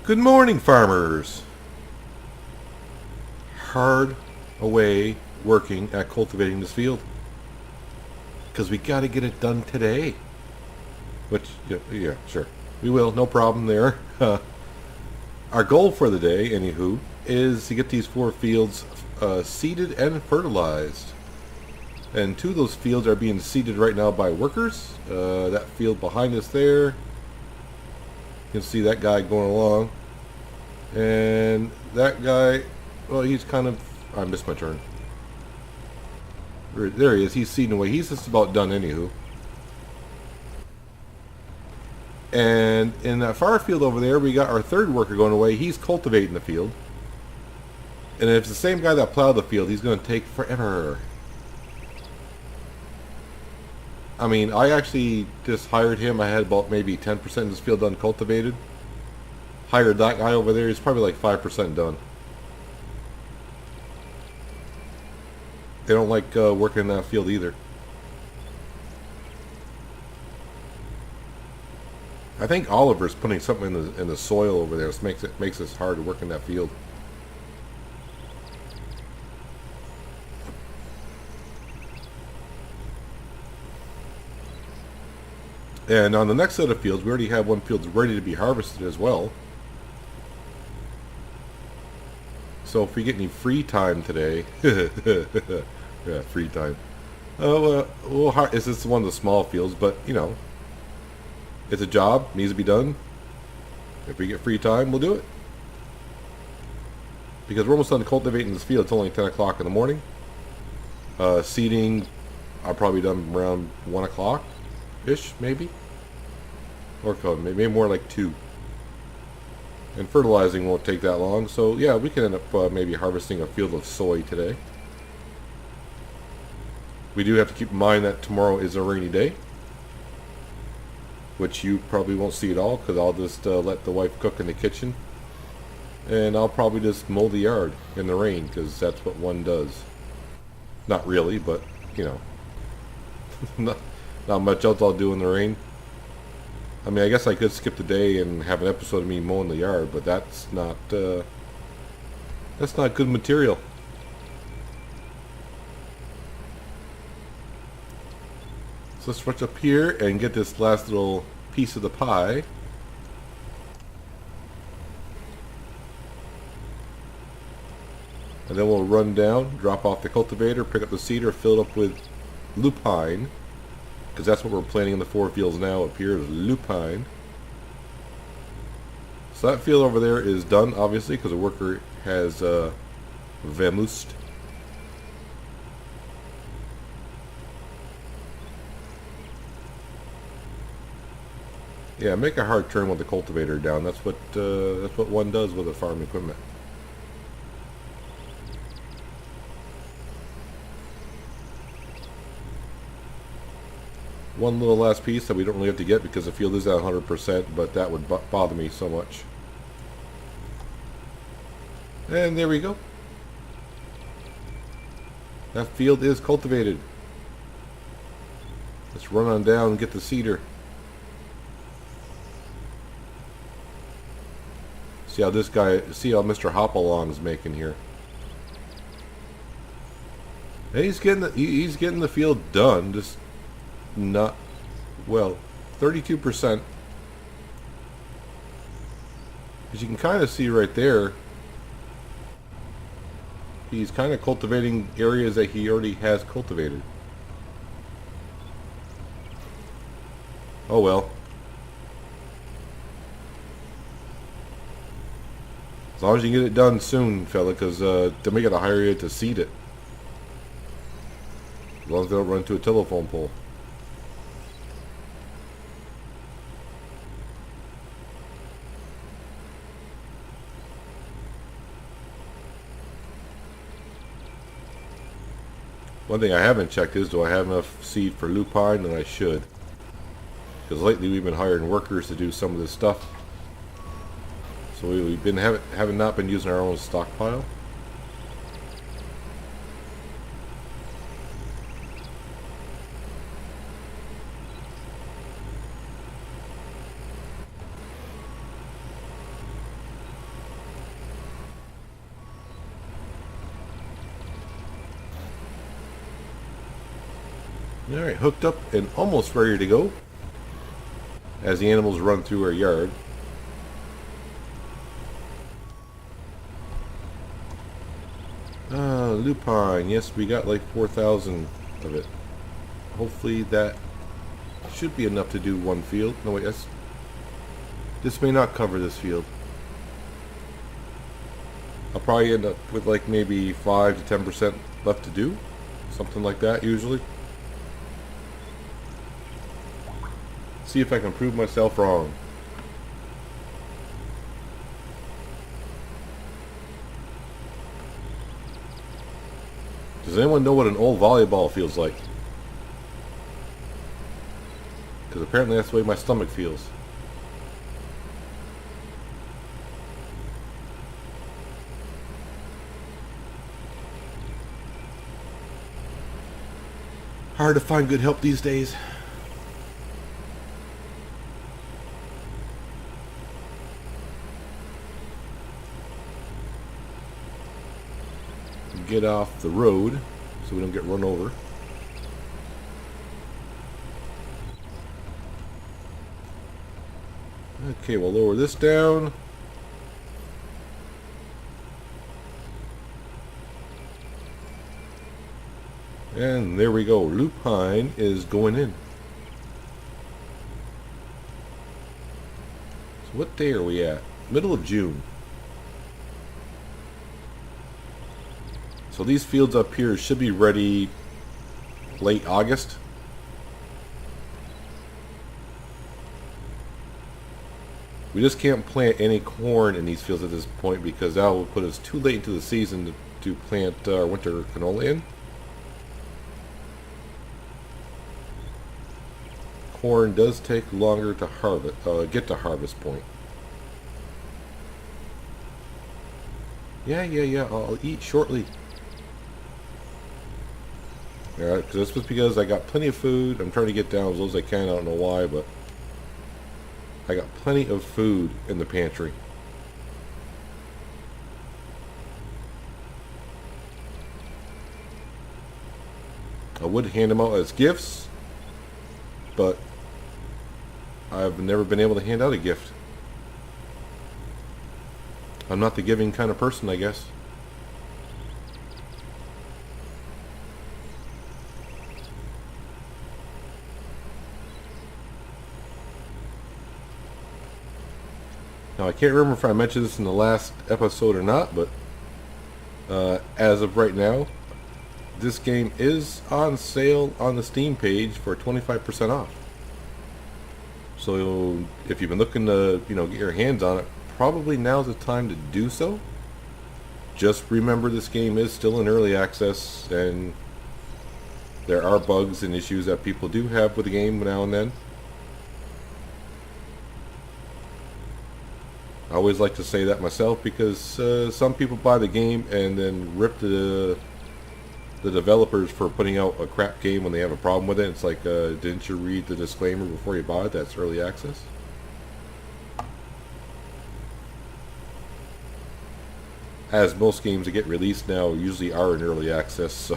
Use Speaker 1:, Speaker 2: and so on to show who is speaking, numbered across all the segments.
Speaker 1: Good morning, farmers. Hard away working at cultivating this field because we got to get it done today. Which, yeah, sure, we will, no problem there. Our goal for the day, anywho, is to get these 4 fields seeded and fertilized. And 2 of those fields are being seeded right now by workers. That field behind us there, you can see that guy going along. And that guy, well, he's kind of, I missed my turn. There he is, he's seeding away. He's just about done anywho. And in that far field over there, we got our 3rd worker going away. He's cultivating the field. And if it's the same guy that plowed the field, he's going to take forever. I mean, I actually just hired him. I had about maybe 10% of this field done cultivated. Hired that guy over there. He's probably like 5% done. They don't like working in that field either. I think Oliver's putting something in the soil over there. This makes it hard to work in that field. And on the next set of fields, we already have one field ready to be harvested as well. So if we get any free time today, yeah, free time. This is one of the small fields, but you know, it's a job, needs to be done. If we get free time, we'll do it. Because we're almost done cultivating this field. It's only 10 o'clock in the morning. Seeding, I'll probably done around 1 o'clock-ish, maybe. Or maybe more like 2. And fertilizing won't take that long. So yeah, we can end up maybe harvesting a field of soy today. We do have to keep in mind that tomorrow is a rainy day. Which you probably won't see at all, because I'll just let the wife cook in the kitchen. And I'll probably just mow the yard in the rain, because that's what one does. Not really, but, you know. not much else I'll do in the rain. I mean, I guess I could skip the day and have an episode of me mowing the yard, but that's not good material. So let's switch up here and get this last little piece of the pie. And then we'll run down, drop off the cultivator, pick up the seeder, fill it up with lupine. Because that's what we're planting in the 4 fields now up here is lupine. So that field over there is done, obviously, because the worker has vamoosed. Yeah, make a hard turn with the cultivator down. That's what one does with a farm equipment. One little last piece that we don't really have to get because the field is at 100%, but that would bother me so much. And there we go. That field is cultivated. Let's run on down and get the seeder. See how Mr. Hopalong's making here. And he's getting the field done, just not well, 32%. As you can kind of see right there, he's kind of cultivating areas that he already has cultivated. Oh well. As long as you get it done soon, fella, because then we gotta hire you to seed it. As long as they don't run into a telephone pole. One thing I haven't checked is, do I have enough seed for lupine? And I should. Because lately we've been hiring workers to do some of this stuff. So we've been having not been using our own stockpile. Alright, hooked up and almost ready to go as the animals run through our yard. Lupine. Yes, we got like 4,000 of it. Hopefully that should be enough to do one field. No, wait, this may not cover this field. I'll probably end up with like maybe 5 to 10% left to do. Something like that usually. See if I can prove myself wrong. Does anyone know what an old volleyball feels like? Because apparently that's the way my stomach feels. Hard to find good help these days. Get off the road so we don't get run over. Okay, we'll lower this down. And there we go. Lupine is going in. So what day are we at? Middle of June. So these fields up here should be ready late August. We just can't plant any corn in these fields at this point because that will put us too late into the season to plant our winter canola in. Corn does take longer to harvest, get to harvest point. Yeah, I'll eat shortly. Alright, because this was because I got plenty of food. I'm trying to get down as low as I can. I don't know why, but I got plenty of food in the pantry. I would hand them out as gifts, but I've never been able to hand out a gift. I'm not the giving kind of person, I guess. Now I can't remember if I mentioned this in the last episode or not, but as of right now, this game is on sale on the Steam page for 25% off. So if you've been looking to, get your hands on it, probably now's the time to do so. Just remember this game is still in early access, and there are bugs and issues that people do have with the game now and then. I always like to say that myself because some people buy the game and then rip the developers for putting out a crap game when they have a problem with it. It's like, didn't you read the disclaimer before you bought it? That's early access. As most games that get released now usually are in early access, so...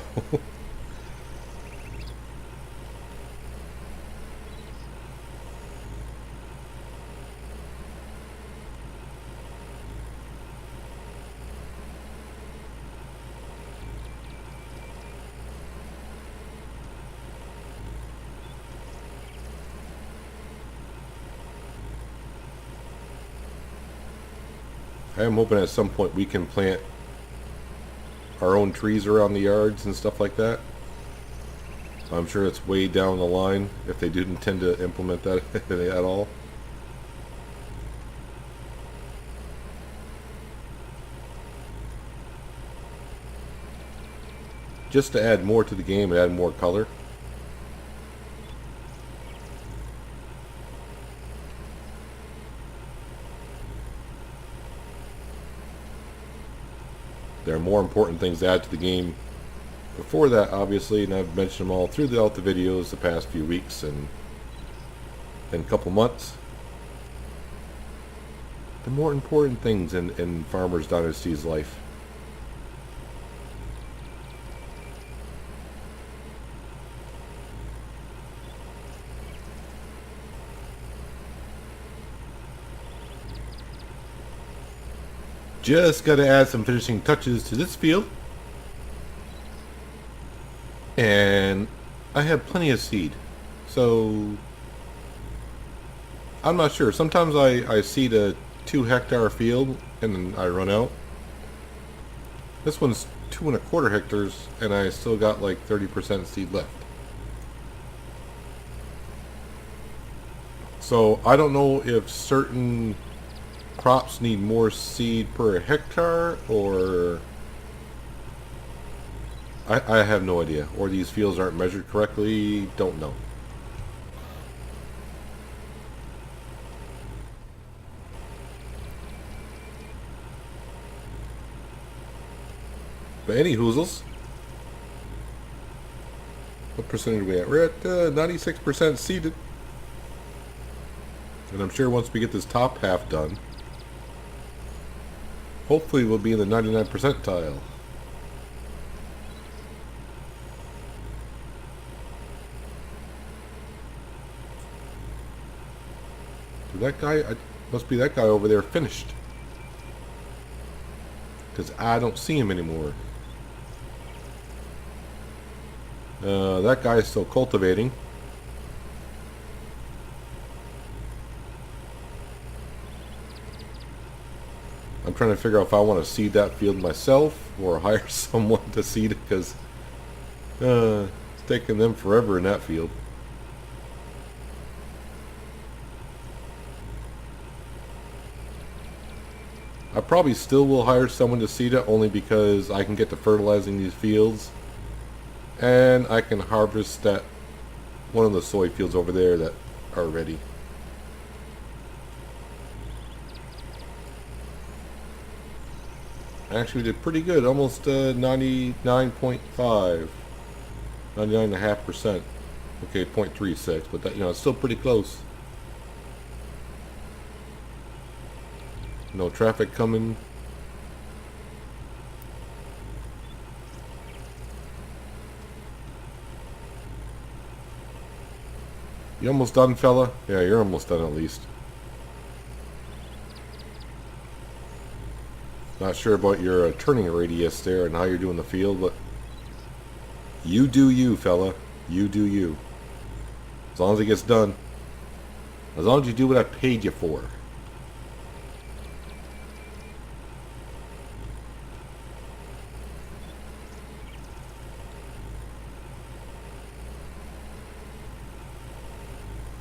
Speaker 1: I am hoping at some point we can plant our own trees around the yards and stuff like that. I'm sure it's way down the line if they do intend to implement that at all. Just to add more to the game and add more color. There are more important things to add to the game before that, obviously, and I've mentioned them all throughout the videos the past few weeks and couple months. The more important things in Farmers Dynasty's life. Just got to add some finishing touches to this field. And I have plenty of seed. So I'm not sure. Sometimes I seed a 2-hectare field and then I run out. This one's 2¼ hectares and I still got like 30% seed left. So I don't know if certain crops need more seed per hectare, or I have no idea. Or these fields aren't measured correctly, don't know. But any hoozles, what percentage are we at? We're at 96% seeded. And I'm sure once we get this top half done, hopefully we'll be in the 99 percentile. So that guy, must be that guy over there finished. Because I don't see him anymore. That guy is still cultivating. I'm trying to figure out if I want to seed that field myself or hire someone to seed it, because it's taking them forever in that field. I probably still will hire someone to seed it, only because I can get to fertilizing these fields and I can harvest that one of the soy fields over there that are ready. Actually, we did pretty good, almost 99.5, 99.5%. Okay, 0.36, but that, it's still pretty close. No traffic coming. You almost done, fella? Yeah, you're almost done at least. Not sure about your turning radius there and how you're doing the field, but you do you, fella. You do you. As long as it gets done. As long as you do what I paid you for.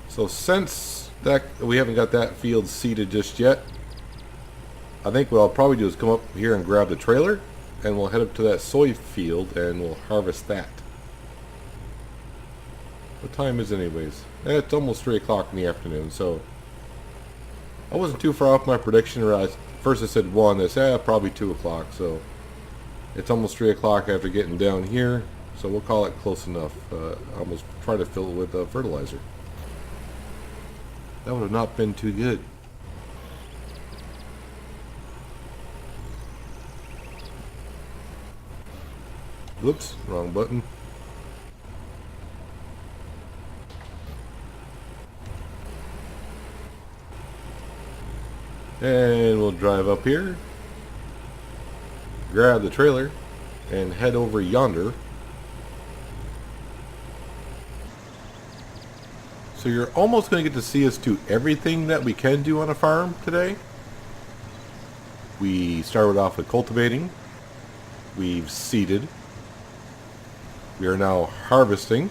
Speaker 1: So since that we haven't got that field seeded just yet, I think what I'll probably do is come up here and grab the trailer, and we'll head up to that soy field and we'll harvest that. What time is it anyways? It's almost 3 o'clock in the afternoon, so I wasn't too far off my prediction. First I said 1, I said probably 2 o'clock, so it's almost 3 o'clock after getting down here, so we'll call it close enough. Almost try to fill it with fertilizer. That would have not been too good. Whoops, wrong button. And we'll drive up here, grab the trailer, and head over yonder. So you're almost going to get to see us do everything that we can do on a farm today. We started off with cultivating. We've seeded. We are now harvesting.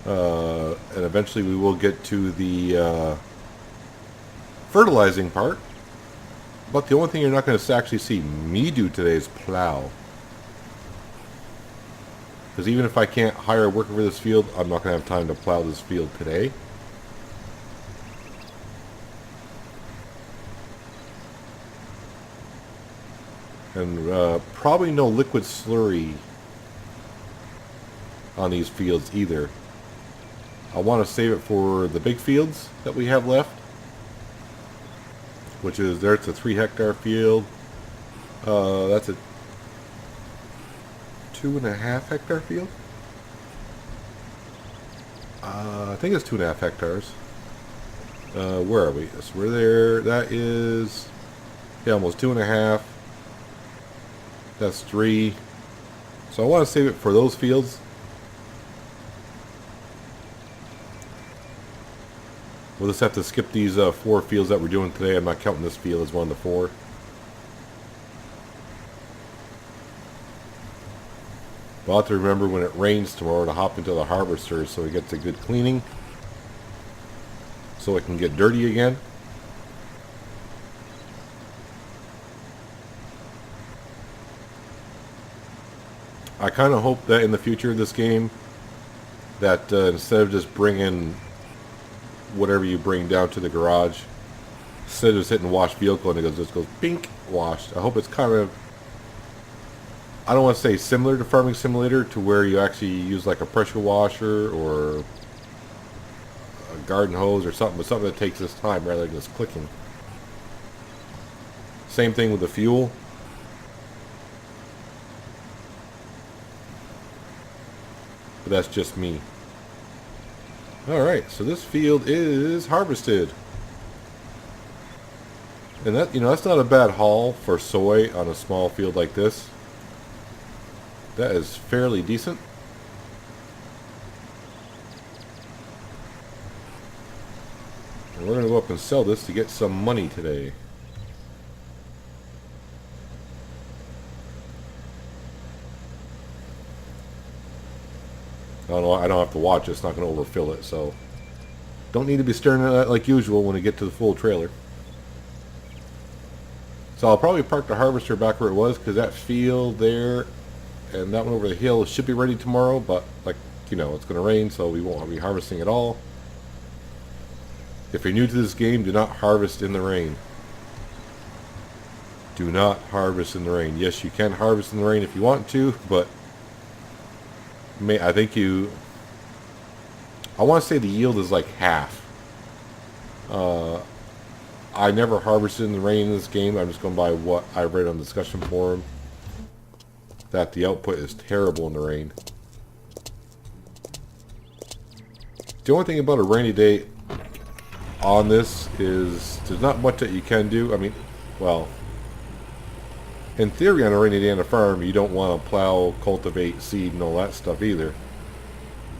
Speaker 1: And eventually we will get to the fertilizing part. But the only thing you're not going to actually see me do today is plow. Because even if I can't hire a worker for this field, I'm not going to have time to plow this field today. And probably no liquid slurry on these fields either. I want to save it for the big fields that we have left. Which is, there's a 3-hectare field. That's a 2.5-hectare field. I think it's 2.5 hectares. Where are we? Yes, we're there. That is Yeah, almost 2.5. That's 3. So I want to save it for those fields. We'll just have to skip these 4 fields that we're doing today. I'm not counting this field as one of the 4. But I'll have to remember when it rains tomorrow to hop into the harvester so it gets a good cleaning. So it can get dirty again. I kind of hope that in the future of this game, that instead of just bringing whatever you bring down to the garage, instead of just hitting wash vehicle and it just goes pink washed, I hope it's kind of, I don't want to say similar to Farming Simulator, to where you actually use like a pressure washer or a garden hose or something, but something that takes this time rather than just clicking. Same thing with the fuel. But that's just me. Alright, so this field is harvested. And that, that's not a bad haul for soy on a small field like this. That is fairly decent. And we're going to go up and sell this to get some money today. I don't have to watch it. It's not going to overfill it, so don't need to be staring at that like usual when we get to the full trailer. So I'll probably park the harvester back where it was, because that field there and that one over the hill should be ready tomorrow, but like, it's going to rain, so we won't be harvesting at all. If you're new to this game, do not harvest in the rain. Do not harvest in the rain. Yes, you can harvest in the rain if you want to, but I want to say the yield is like half. I never harvested in the rain in this game. I'm just going by what I read on the discussion forum, that the output is terrible in the rain. The only thing about a rainy day on this is there's not much that you can do. I mean, well, in theory, on a rainy day on a farm, you don't want to plow, cultivate, seed, and all that stuff either.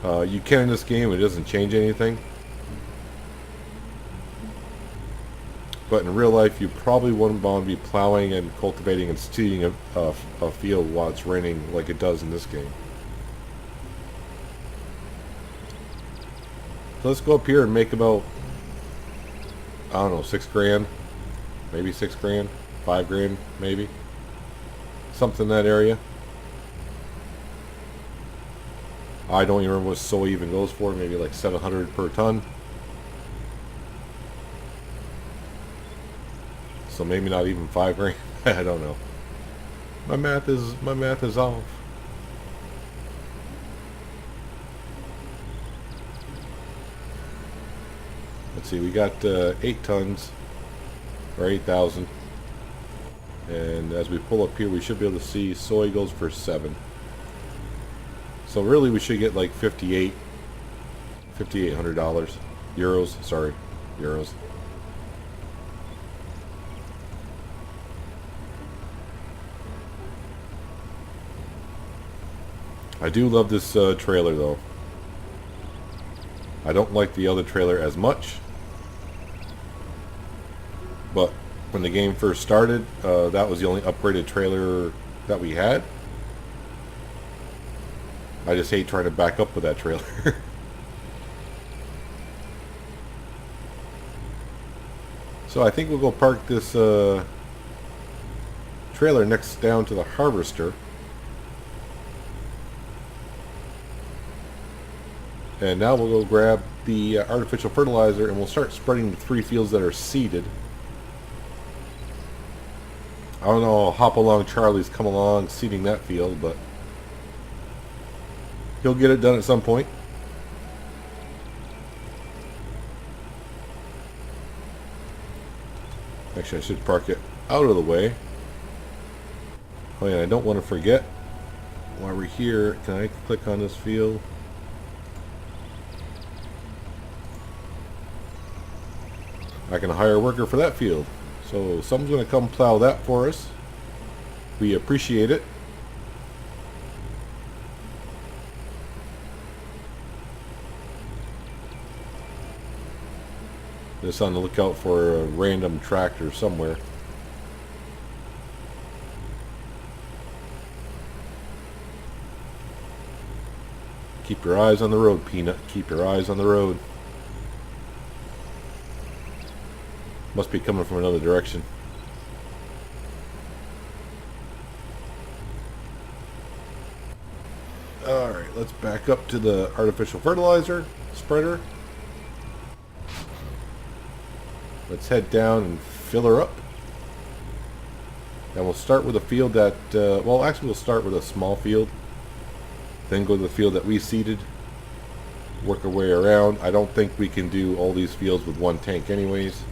Speaker 1: You can in this game, it doesn't change anything. But in real life, you probably wouldn't want to be plowing and cultivating and seeding a field while it's raining like it does in this game. So let's go up here and make about, I don't know, 6 grand. Maybe 6 grand. 5 grand, maybe. Something in that area. I don't even remember what soy even goes for. Maybe like 700 per ton. So maybe not even 5 grand. I don't know. My math is off. Let's see. We got 8 tons, or 8,000. And as we pull up here, we should be able to see soy goes for 7. So really, we should get like $5,800. Euros, sorry, euros. I do love this trailer though. I don't like the other trailer as much, but when the game first started, that was the only upgraded trailer that we had. I just hate trying to back up with that trailer. So I think we'll go park this trailer next down to the harvester. And now we'll go grab the artificial fertilizer and we'll start spreading the 3 fields that are seeded. I don't know, hop along Charlie's come along seeding that field, but he'll get it done at some point. Actually, I should park it out of the way. Oh yeah, I don't want to forget, while we're here, can I click on this field? I can hire a worker for that field. So someone's going to come plow that for us. We appreciate it. Just on the lookout for a random tractor somewhere. Keep your eyes on the road, Peanut. Keep your eyes on the road. Must be coming from another direction. Alright, let's back up to the artificial fertilizer spreader. Let's head down and fill her up. And we'll start with a field that, well, actually we'll start with a small field. Then go to the field that we seeded. Work our way around. I don't think we can do all these fields with one tank anyways.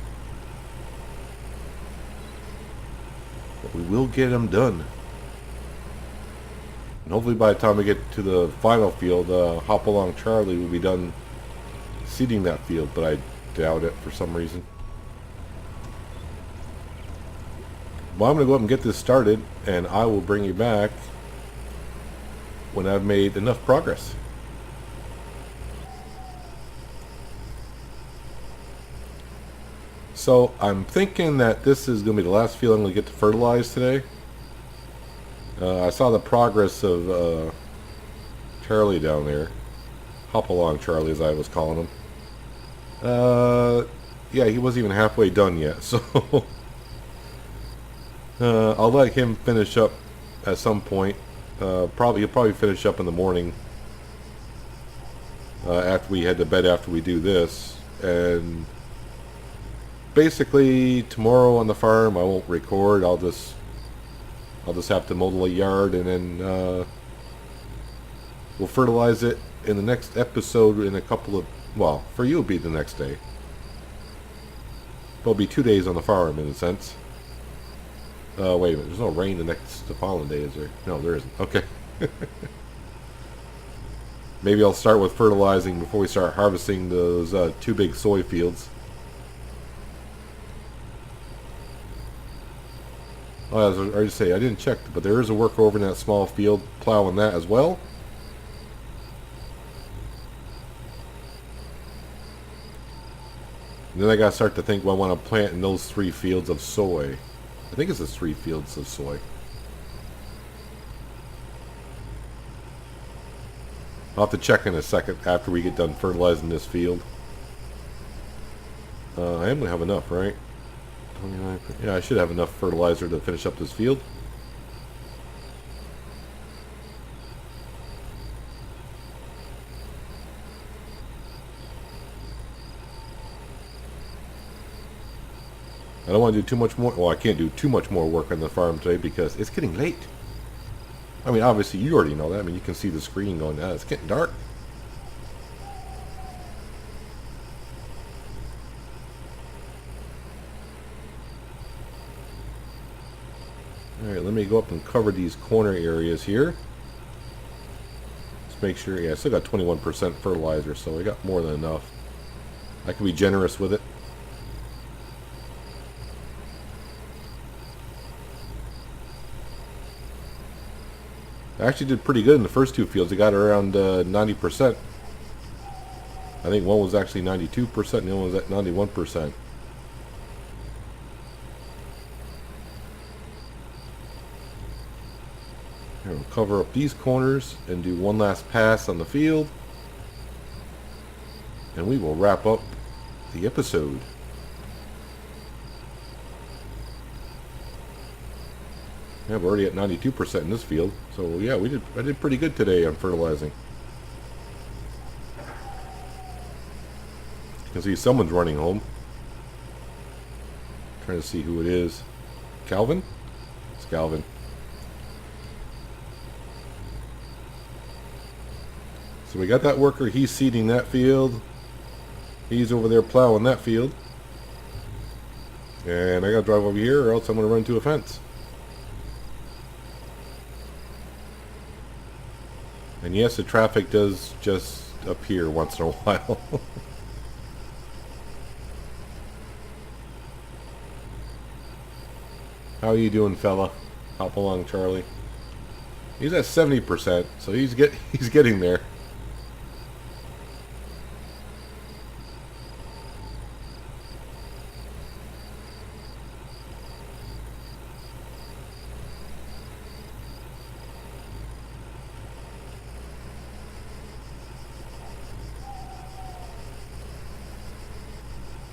Speaker 1: But we will get them done. And hopefully by the time we get to the final field, Hop Along Charlie will be done seeding that field. But I doubt it for some reason. Well, I'm going to go up and get this started, and I will bring you back when I've made enough progress. So I'm thinking that this is going to be the last field I'm going to get to fertilize today. I saw the progress of Charlie down there. Hop Along Charlie, as I was calling him. Yeah, he wasn't even halfway done yet, so I'll let him finish up at some point. He'll probably finish up in the morning after we head to bed after we do this. And basically tomorrow on the farm I won't record. I'll just have to mow the yard, and then we'll fertilize it in the next episode in a couple of, well, for you it'll be the next day. It'll be 2 days on the farm in a sense. Wait a minute, there's no rain the following day, is there? No, there isn't. Okay. Maybe I'll start with fertilizing before we start harvesting those 2 big soy fields. Oh, as I already say, I didn't check, but there is a worker over in that small field plowing that as well. And then I gotta start to think what I want to plant in those 3 fields of soy. I think it's the 3 fields of soy. I'll have to check in a second after we get done fertilizing this field. I am going to have enough, right? 29. Yeah, I should have enough fertilizer to finish up this field. I don't want to do too much more. Well, I can't do too much more work on the farm today because it's getting late. I mean, obviously, you already know that. I mean, you can see the screen going, it's getting dark. Alright, let me go up and cover these corner areas here. Let's make sure, yeah, I still got 21% fertilizer, so I got more than enough. I can be generous with it. I actually did pretty good in the first 2 fields. I got around 90%. I think one was actually 92% and the other one was at 91%. Here, we'll cover up these corners and do one last pass on the field. And we will wrap up the episode. Yeah, we're already at 92% in this field. So yeah, I did pretty good today on fertilizing. You can see someone's running home. Trying to see who it is. Calvin? It's Calvin. So we got that worker, he's seeding that field. He's over there plowing that field. And I gotta drive over here or else I'm gonna run into a fence. And yes, the traffic does just appear once in a while. How you doing, fella? Hop along, Charlie. He's at 70%, so he's getting there.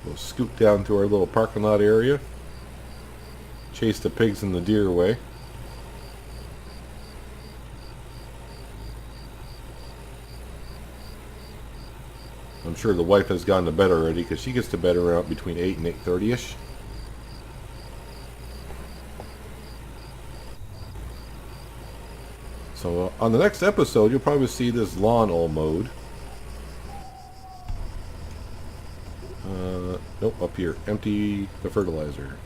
Speaker 1: We'll scoot down to our little parking lot area. Chase the pigs and the deer away. I'm sure the wife has gone to bed already because she gets to bed around between 8 and 8:30ish. So on the next episode, you'll probably see this lawn all mowed. Nope, up here. Empty the fertilizer.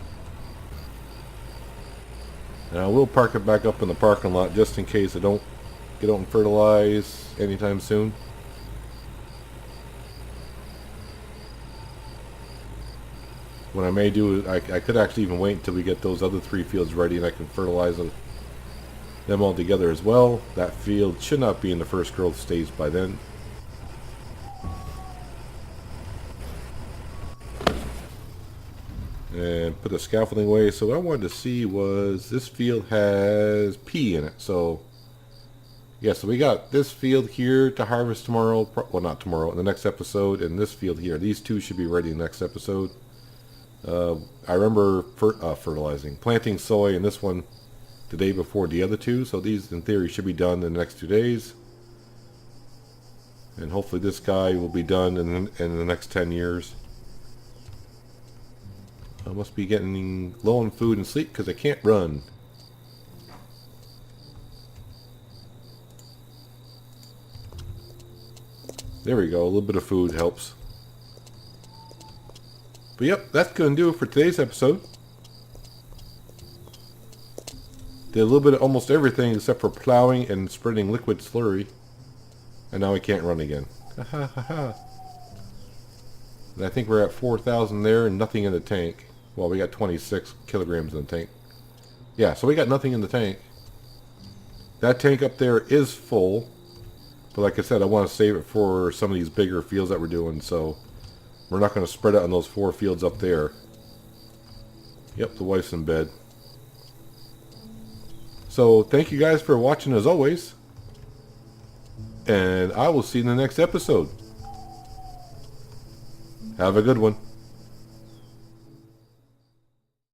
Speaker 1: And I will park it back up in the parking lot just in case I don't get out and fertilize anytime soon. What I may do is I could actually even wait until we get those other 3 fields ready and I can fertilize them all together as well. That field should not be in the first growth stage by then. And put the scaffolding away. So what I wanted to see was this field has pea in it. So yeah, so we got this field here to harvest tomorrow. Well, not tomorrow, in the next episode. And this field here. These 2 should be ready in the next episode. I remember fertilizing, planting soy in this one the day before the other 2. So these in theory should be done in the next 2 days. And hopefully this guy will be done in the next 10 years. I must be getting low on food and sleep because I can't run. There we go, a little bit of food helps. But yep, that's going to do it for today's episode. Did a little bit of almost everything except for plowing and spreading liquid slurry. And now I can't run again. Ha ha ha ha. And I think we're at 4,000 there and nothing in the tank. Well, we got 26 kilograms in the tank. Yeah, so we got nothing in the tank. That tank up there is full. But like I said, I want to save it for some of these bigger fields that we're doing. So we're not going to spread it on those 4 fields up there. Yep, the wife's in bed. So thank you guys for watching as always. And I will see you in the next episode. Have a good one.